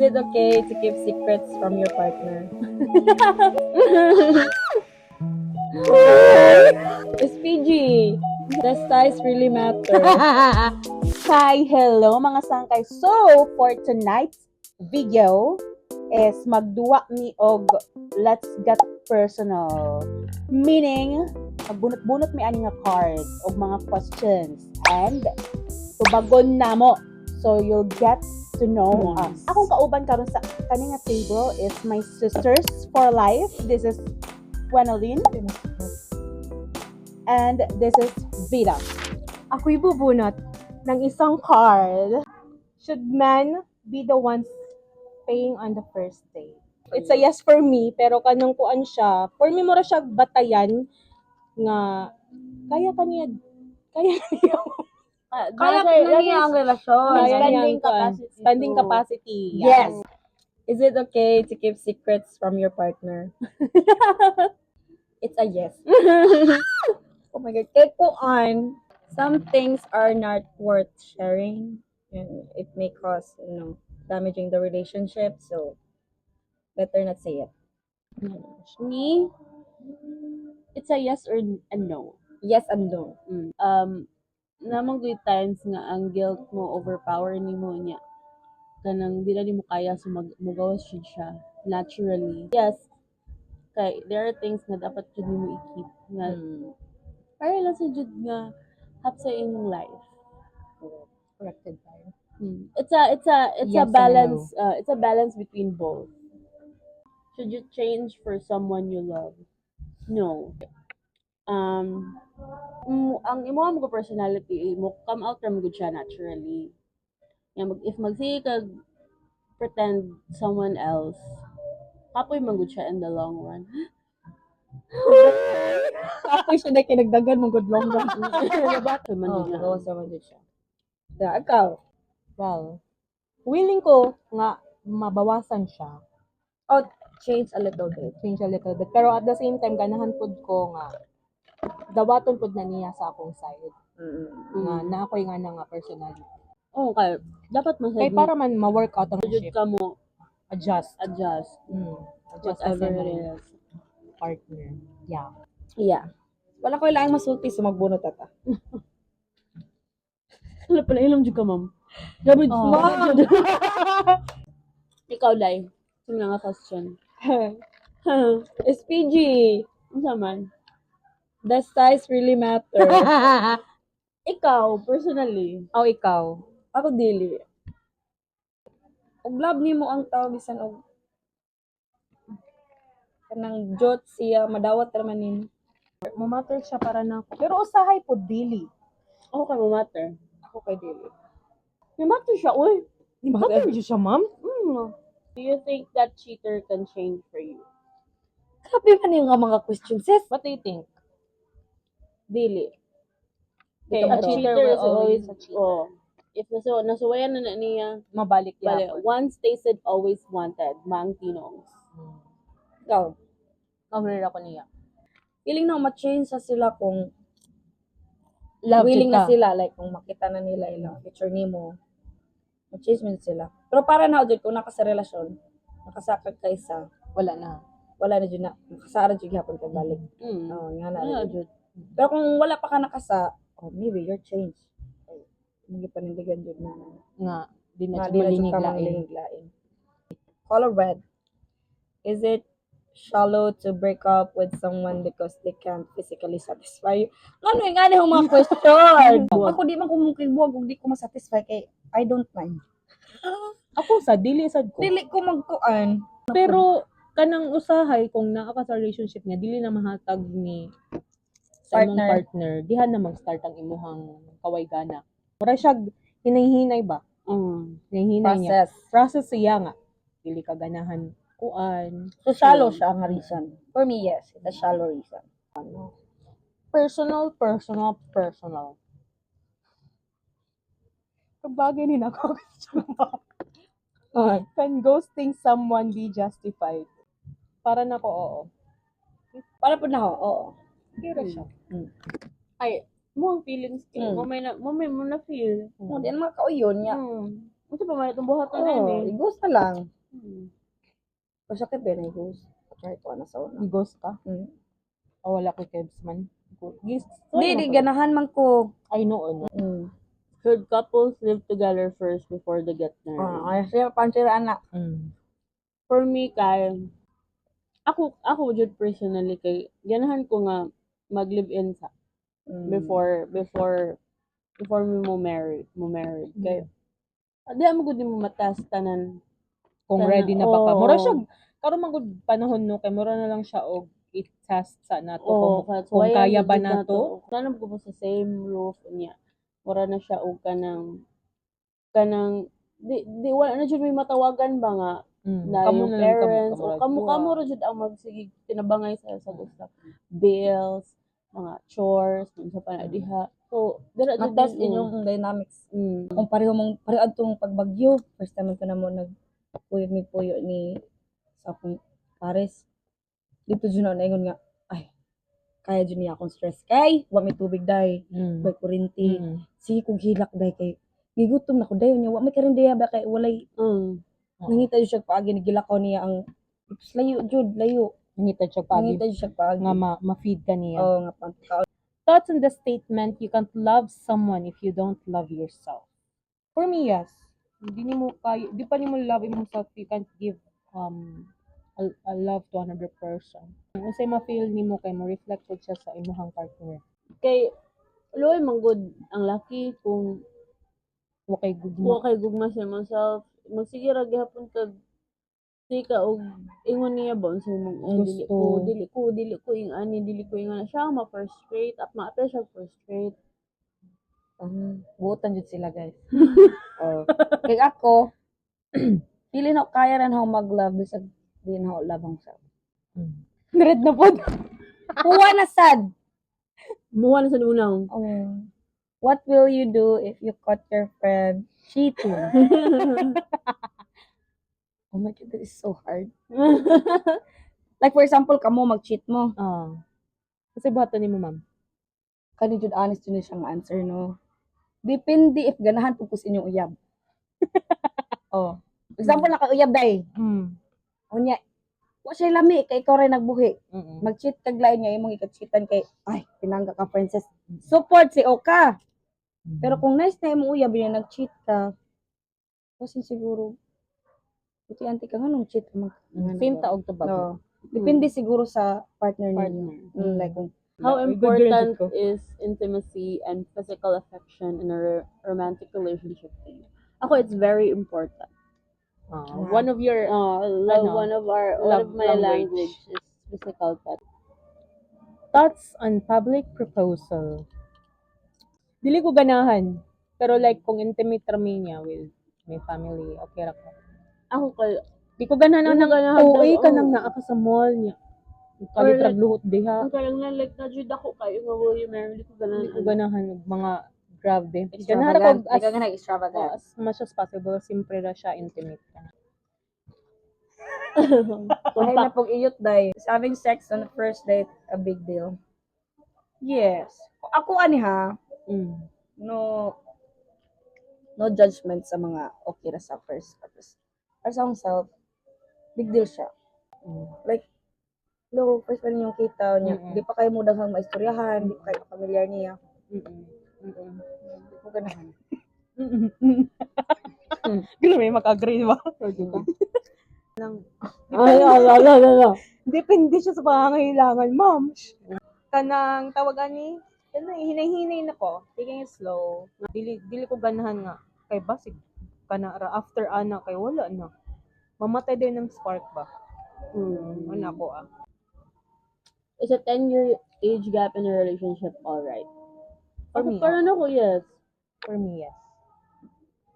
it okay to keep secrets from your partner? SPG, does size really matter? Hi, hello mga sangkay. So, for tonight's video is magduwa mi og let's get personal. Meaning, magbunot-bunot mi ani nga card og mga questions and tubagon namo. So, you'll get to know us. Akong kauban karon sa kani nga table is my sisters for life. This is Gwenoline. And this is Vida. Ako'y bubunot ng isang card. Should men be the ones paying on the first date? It's a yes for me, pero kanang kuan siya. For me, mura siya batayan nga kaya niya. Kaya niya ang relasyon. Spending capacity. Yes. Is it okay to keep secrets from your partner? It's a yes. Oh my God. Kaya kuan, some things are not worth sharing. And it may cause, damaging the relationship. So, better not say it. Me, it's a yes or a no. Yes and no. Namang good times nga ang guilt mo overpower nimo niya kanang di na nimo kaya so mugawas jud siya naturally. Yes, kay there are things nga dapat jud nimo i-keep nga para lang sa jud nga hap sa inyong life. Corrected tayo. It's a Yes and balance. It's a balance between both. Should you change for someone you love? No. Ang imo mo personality mo come out from good siya naturally. If magsige kag pretend someone else, kapoy man good siya in the long run. Kapoy siya na kinagdagan mong good long run. Kapoy man good siya. Gawas naman din siya. Yeah, ikaw. Well, willing ko nga mabawasan siya. Oh, change a little bit. Change a little bit. Pero at the same time, ganahan pod ko nga dawaton pod na niya sa akong side. Nga na ako'y nga na nga personality. Oo, kaya dapat Kaya masad para man ma-work out ang jud ship. ka mo Adjust. adjust Adjust whatever kasi it ng is. partner. Yeah. Yeah. Wala ko ilang masulti sa magbunot ata. Wala pala ilang jud ka, ma'am. Grabe Oh. ma'am. Ikaw dai. Sino nga question? SPG. Unsa man? Does size really matter? Ikaw, personally. Oh, ikaw. Ako dili. Og love nimo ang tao bisan og kanang jot siya madawat ra man nimo. Mamatter siya para na pero usahay po dili. Ako kay matter. Ako kay dili. May matter siya, uy. Matter siya, ma'am? Do you think that cheater can change for you? Grabe man yung mga questions, sis. What do you think? Dili. Okay, A pero- cheater is always a cheater. oh. If nasuwayan na niya, Mabalik bale, yapon. once tasted, always wanted. Mang tinongs. Ikaw, Agree ako niya. feeling na ma-change sa sila kung Love willing ka. na sila, like kung makita na nila ilang future nimo, ma-change man sila. Pero para na jud kung naka sa relasyon, nakasakag ka isa, Wala na. wala na jud na, makasara jud gyapon ka balik. Mm. Oh, nga na. Ano, jud. jud. Pero kung wala pa ka nakasa, oh, maybe you're changed. Hindi panindigan jud na. Nga. Di na Nga, siya di na jud ka malingiglain. manglingiglain. Color red. Is it shallow to break up with someone because they can't physically satisfy you? Ano yung ano yung mga question? Ako di man kumukibog kung di ko masatisfy kay I don't mind. Ako sa dili sad ko. Dili ko magkuan. Pero kanang usahay kung naa ka sa relationship nga dili na mahatag ni sa imong partner, dihan na mag-start ang imuhang kawaygana. Mura siya hinay-hinay ba? Hinay-hinay niya. Process siya nga. Dili ka ganahan kuan. So shallow siya ang reason. For me, yes. It's a shallow reason. Personal. Pagbagay ni nako Can ghosting someone be justified? Para nako oo. Para po na ako, oo. Kira siya. Ay, mo ang feelings kay mo may na feel. Di naman kauyon niya. Kasi pa may tumbuhat na Oo, eh. i-ghost na lang. Hmm. O siya kaya na i-ghost. Try ko na sa una. Ghost ka? Hmm. O wala ko kebs man. Ghost. Di, ganahan man ko. Ay, no. Hmm. Should couples live together first before they get married? Ay, siya, pansira anak. For me, kay, ako jud personally, kay, ganahan ko nga mag-live-in sa Hmm. before mo married. Kay, di mo gud mo matas tanan. Kung Sana- ready na ba ka. oo. Mura siya, karon man gud panahon no, kay mura na lang siya og i-test sa nato Oo, kung kaya ba nato. Nanam ko po sa same roof niya. Mura na siya og kanang di wala na jud may matawagan ba nga na Kamo yung na lang parents o kamo kamo ra jud ang magsige tinabangay sa gusto. Bills, mga chores, kung sa pa na diha. So, dira jud Matest inyong dynamics. Kung pareho adtong pagbagyo, first time ko na mo puyo ni sa akong pares. Dito jud na ingon nga, ay, kaya jud niya akong stress. Kay, wa may tubig day, may kurinti. Sige kog hilak day kay gigutom na ko dayon niya, wa may karindiya ba kay walay nangita jud siya paagi nagilakaw niya ang layo jud, layo. Ngita siya pagi Nangita jud siya paagi. nga ma-feed ka niya. Oo nga pagkaon. Thoughts on the statement, you can't love someone if you don't love yourself. For me, yes. Di pa nimo love yourself, you can't give a love to another person. Unsay ma-feel nimo kay mo reflect pud siya sa imong partner. Kay luoy man gud ang laki kung Wa kay gugma. wa kay gugma sa myself. Magsige ra gihapon kag di ka og ingon niya ba unsay mong Gusto. dili ko ingani dili ko ingana siya ma-frustrate at ma-appear siya frustrate. Buotan jud sila guys. Oh. Kay ako, dili na ko kaya ran ako mag-love bisag di na ako love ang self. Red na pod. Kuha na sad. Muha na sa unang. What will you do if you caught your friend cheating? Oh my God, that is so hard. Like for example, kamo mag-cheat mo. Kasi buhaton nimo, ma'am. Kani jud honest yun siyang answer, no? Depende if ganahan pud ko sa inyong uyab. Oh. Example, naka-uyab day. Unya, wa siya lami kay ikaw ray nagbuhi. Mag-cheat kag lain nga imong ika-cheatan kay ay pinangga ka princess. Support si Oka. Pero kung nice na imong uyab niya nag-cheat ka, kasi siguro buti anti ka nga nung cheat ka Same taog to ba? No. Depende siguro sa partner ninyo. Like kung How Good girl important jud ko. is intimacy and physical affection in a romantic relationship to you? Ako, it's very important. One of your One of my language is physical touch. thoughts on public proposal. Dili ko ganahan. Pero like kung intimate rami niya with my family, okay ra ko. Ako kay Di ko ganahan Di ko nang ganahan OA ka daw, nang oo. naa ka sa mall niya. Or Kalitrag like- luhot diha. ang kailang na like na jud ako kayo nga will you marry ko Hindi ko ganan. ganahan og mga grabe. Ganahan extravagant. ako Di ka nga nag-extravagant. as much as possible, simpre ra siya intimate ka. Kahit na pag iyot day. Having sex on the first date, a big deal. Yes. Ako ani ha, no judgment sa mga okay ra sa first. As sa self, big deal siya. Like, hello, first pa ninyong kita niya. Di pa kayo mo daghang maistoryahan, di pa kayo familiar niya. Di ko ganahan. Grabe may mag-agree ba? Depende siya sa pangangailangan, ma'am. Kanang tawagan ni, hinay-hinay na ko. Taking it slow. Dili ko ganahan nga. Kay basig kana ra after ana kay wala na. Mamatay din ng spark ba? Ano ko Is a 10-year age gap in a relationship alright? For me, Parang ako, yes. For me, yes.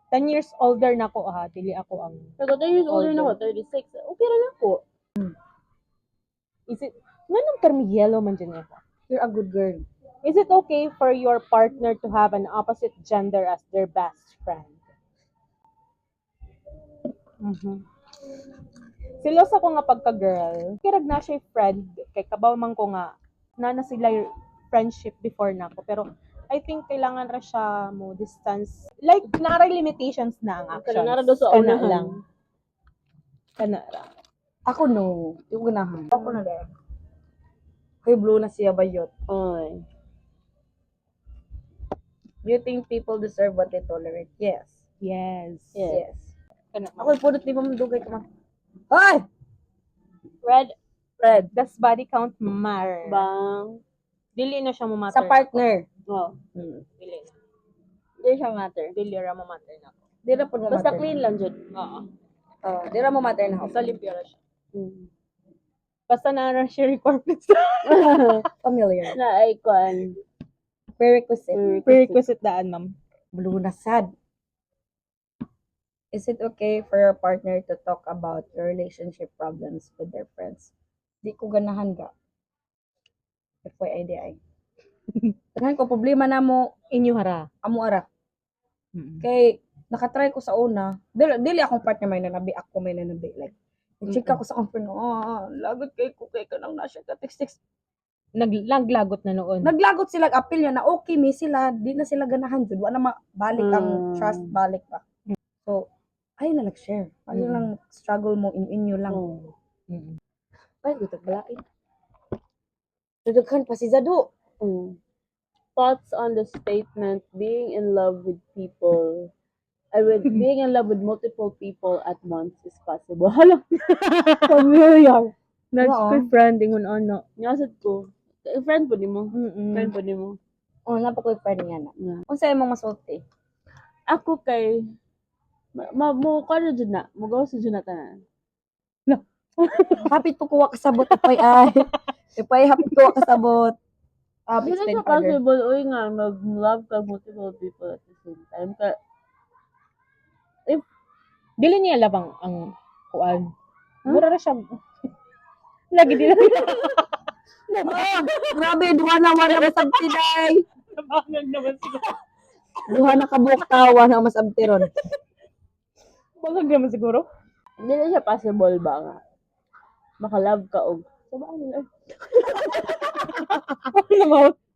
10 years older na ako dili ako ang Pero 10 years older na ako, 36. Okay rin ako. is it nganong term yellow man dyan ako? You're a good girl. Is it okay for your partner to have an opposite gender as their best friend? Silos ako nga pagka-girl. Kirag na siya friend. Kay kabaw man ko nga, na sila yung friendship before na ako. Pero I think kailangan ra siya mo distance. Like, naaray limitations na ang actions. Kana nara do sa Kana unahan. lang. Kana ra. Ako no. Yung ganahan. Ako na din. Kay blue na siya bayot. Oy. Do you think people deserve what they tolerate? Yes. Yes. Yes. Kana. Ako pudot di mo madugay ka man. Ay! Red, Fred. does body count matter? Bang. Dili na siya mo matter. Sa partner. Oh. Dili na. Di siya matter. Dili ra mo matter na ako. Di na po mo Basta matter. clean lang jud. Oo. Di na mo matter na ako. Basta limpyo ra siya. Mm. Basta na siya requirements. Familiar. Na ay kuan. Prerequisite. Prerequisite daan, ma'am. Blue na sad. Is it okay for your partner to talk about your relationship problems with their friends? Di ko ganahan ga. FYI di ay. Ganahan ko problema na mo Inyo hara. amo ara. Kay nakatry ko sa una, dili akong partner may nanabi, ako may nanabi. Like, check ako sa company, lagot kay ko kay kanang na siya ka text. Naglagot na noon. Naglagot sila, appeal niya na okay mi sila, di na sila ganahan jud, wala na balik ang trust balik pa. So, ayun na nag-share. Ayun lang struggle mo in inyo lang. Oh. Ay, gutag balain. Dudughan pa si Zado. Mm. Thoughts on the statement being in love with people being in love with multiple people at once is possible. Hala. Familiar. Oo. Friend ingon ano. Nyasad ko. Friend po ni mo. Friend po ni mo. Oh, napakoy friend niya na. Yeah. Unsa imong masulti? Ako kay mo kano jud na. Mo gawas jud na tanan. Hapit po kuha kasabot ipay ay. Ipay hapit kuha kasabot. Hindi Explain siya further. possible. Uy nga, mag-love ka multiple people at the same time. Dili niya labang ang kuan. Mura ra siya. Lagi dili. Grabe, duha na wala masabti day. Nabangan naman siguro. Duha na kabuok tawa na masabti ron. Bangag naman siguro. Hindi na siya possible ba nga. Makalove ka og. Sabaan nila.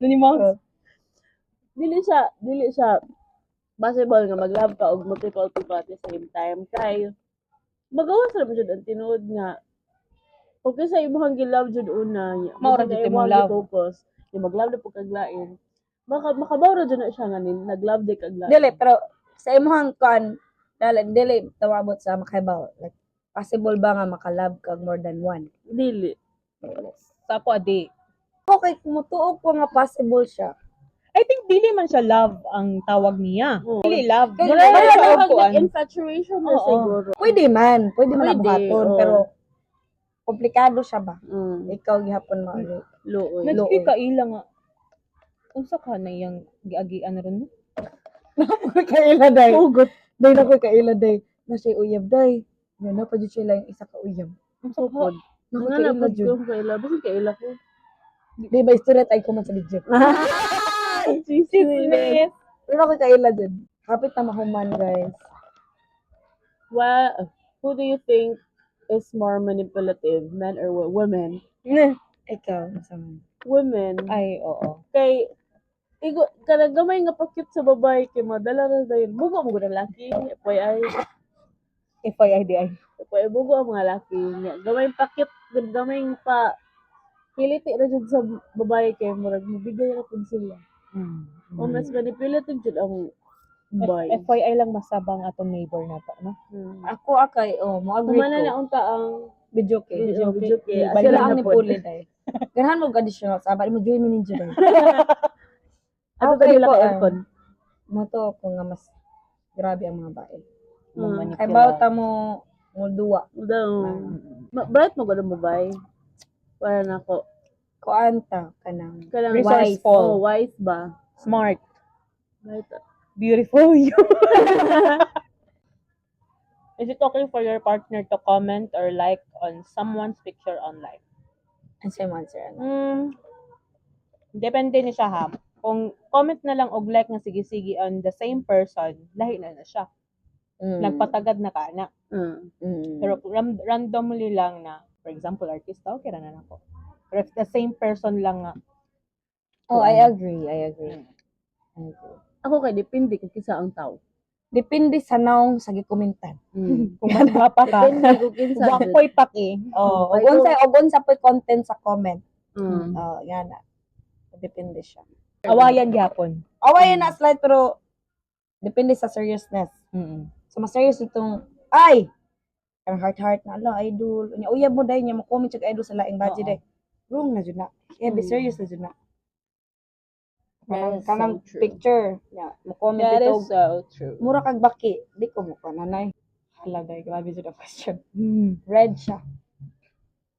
Nanimaw. Dili siya possible nga mag-love ka og multiple people at the same time. Kay, magawas naman jud ang tinuod nga. Kung sa imong gilove jud una, Maura jud imong love. focus, yung mag-love na po kaglain. Makabawra jud na siya nga nag-love di kaglain. Dili, pero sa imong kan, dili tawabot sa makabaw. Like, possible ba nga makalab kag more than one? Dili. Sa ako adi. Okay, kumutuog ko nga possible siya. I think dili man siya love ang tawag niya. Oo. Dili love. Kaya- Mura Kaya- ra siya og kuan. Infatuation na Oo. siguro. Pwede man Pwede, nabuhaton, oo. pero komplikado siya ba? Mm. Ikaw gihapon mo. Luoy. Lo- Nagki kaila nga. Unsa ka na yang giagian ron? Nakoy kaila day. Hugot. Day nakoy kaila day. Na siya uyab day. Nga na pa jud siya lang isa ka uyab. Unsa ka? Nakoy Nga kaila na jud. yung kaila. Basin kaila ko. Di ba istorya ay ko man sa video. Chismis. Pero nakoy kaila jud. Kapit na mahuman guys. Well, who do you think is more manipulative, men or women? Ikaw, masama. Women. Ay, oo. Kay kanang gamay nga pakit sa babae kay madala na dayon. Bugo mo gud laki. FYI. FYI. FYI bugo ang mga laki. Nga, gamay pakit, gamay pa kiliti ra jud sa babae kay murag mabigay ra pud sila. O mas manipulative jud ang boy. FYI lang masabang atong neighbor na to, no? Ako akay, mo agree Kumana na ko. unta ang Video kay. video kay. Balik Sila na ang po. nipuli day. Ganahan mo additional sabat mo join mo ninyo day. Ano Okay ba nila po, ka aircon? Moto ko nga mas grabe ang mga bae. Manipula. Kay bawta mo duwa. Daw. Bright mo gud mo bay. Para nako. Kuanta kanang Kanang Resourceful. wise ba? Smart. Right. Beautiful you. Is it okay for your partner to comment or like on someone's picture online? ang same answer. Depende ni siya ha. Kung comment na lang og like nga sige-sige on the same person, lahi na siya. Nagpatagad na ka na. Pero randomly lang na, for example, artista, okay ra na ako. Pero if the same person lang nga, I agree. Ako kay depende kung kinsa ang tao. Depende sa naong sa gikomentan. Kung mas gwapa ka. Depende kung kinsa. Gwapoy paki. Oh, Ay, ug unsa po'y content sa comment. Mm. Oh, yan na. Depende siya. Awayan gyapon. Awayan na slide pero depende sa seriousness. So mas serious itong ay ang heart na ala idol. Unya uyab mo dai niya mo comment og idol sa laing budget Oo. dai. Wrong na jud na. Yeah, be Mm. serious na jud na. That is Kanang so true. picture. Yeah, mo comment That ito. is so true. Mura kag baki. Di ko mo kananay. Hala dai, grabe jud ang question. Red siya.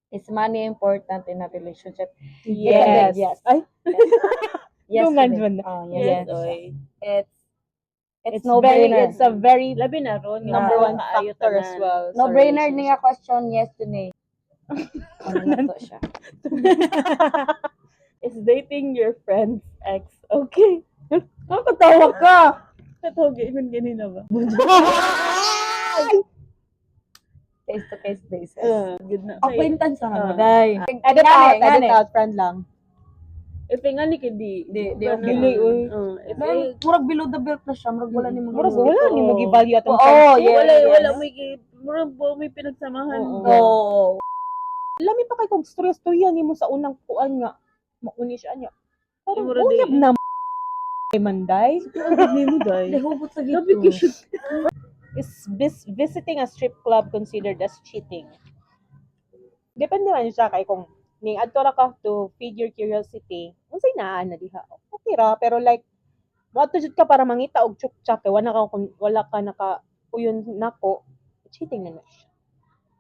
Is money important in a relationship? Yes. Yes. Ay, Yes. Dungan today. man. Oh, Yes, yes. oy. It's It's no very, brainer. it's a very Labi na ron. Yeah. number one Kaayo factor as tanan. well. No sa brainer niya relationship. question yes today. Ano na to siya? Is dating your friend's ex okay? Nakatawa ka. Katogi man ganina ba? Case to case basis. Good na. Acquaintance lang Ah. ako, day. Edit out, friend lang. If nga ni kidi. Di Ano, dili, uy. If Murag below the belt na siya. Murag wala ni mga Murag wala ni mo gi-value atong Oo, friendship. yes. wala may pinagsamahan. Oo. Oo. Lami pa kay kog storya ni mo sa unang kuan nga mauni siya niya. Parang Mura uyab di. na Manday. Hindi mo dai. Di hugot sa Labi gitu. ko siya. Is visiting a strip club considered as cheating? Depende man siya kay kung ning adto ra ka to feed your curiosity. Unsay naa na diha? Okay ra, pero like moadto jud ka para mangita og chuk-chak kay wala ka naka uyon nako. Cheating na siya.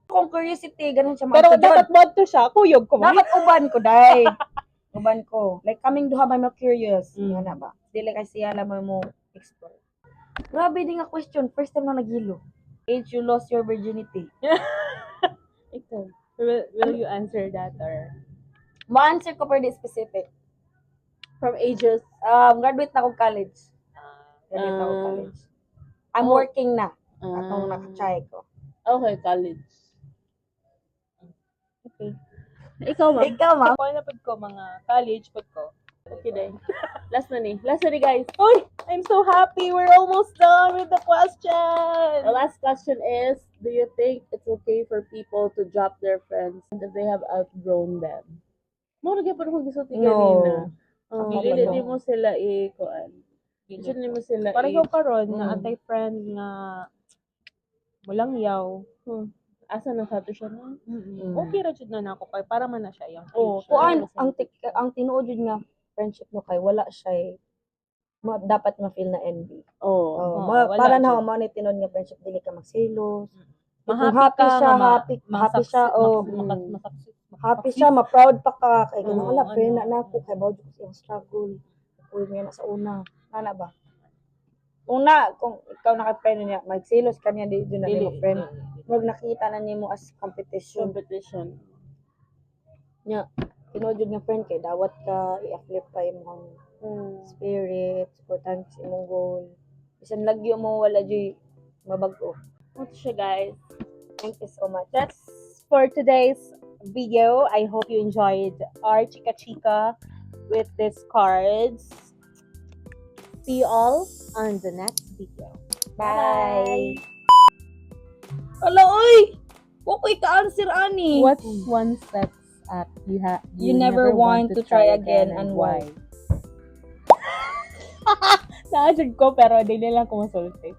Kung curiosity, ganun siya Pero mga dapat moadto siya, kuyog ko. dapat uban ko, day. Uban ko. Like, kaming duha ba mo curious? Mm. Yan na ba? Dili kasi alam mo explore. Grabe din nga question. First time na nagilo. Age you lost your virginity. Ikaw. Will you answer that or Ma-answer ko per di specific. from ages? Graduate na ako college. Graduate na ako Ah. college. I'm Oh. working na. Atong nakachay ko. Okay, college. Okay. Ikaw, ma'am. Ikaw, ma'am. Ako na pud ko mga college pud ko. Okay, day. Last na ni, guys. Uy, I'm so happy. We're almost done with the question. The last question is, do you think it's okay for people to drop their friends if they have outgrown them? Mo lagi pa rin gusto No. ganina. Ako Dili no. di mo sila i-kuan. Dili mo sila Pareho karon nga Mm. anti-friend nga mulang yaw. asa na sa to siya na. Okay ra jud na nako kay para man na siya yung Oo. future. Kuan, ang tinuod yun nga friendship no kay wala siya dapat ma-feel na envy. Oh. Oo, wala Para na siya. mo ni tinuod nga friendship dili ka magselos. Kung Mahappy happy ka, siya, nga happy siya, oh. Happy siya, ma-proud pa ka kay Oo, wala friend na nako kay bawd ko siyang struggle. Uy, nga na sa una. Nana ba? Kung ikaw naka-friend niya, magselos ka niya di na Dili. mo friend. Wag nakita na nimo as competition. Competition. Nya, tinuod yun nga friend kay dawat ka i-uplift pa imong spirit, supportan sa imong goal. Bisan lagyo mo wala joy mabag-o. Ito siya, guys. Thank you so much. That's for today's video. I hope you enjoyed our chika with these cards. See you all on the next video. Bye. Ala oy. Wa ko ika-answer ani. What's one sex act You never want to try again and why? Naajud ko pero di lang ko masulti.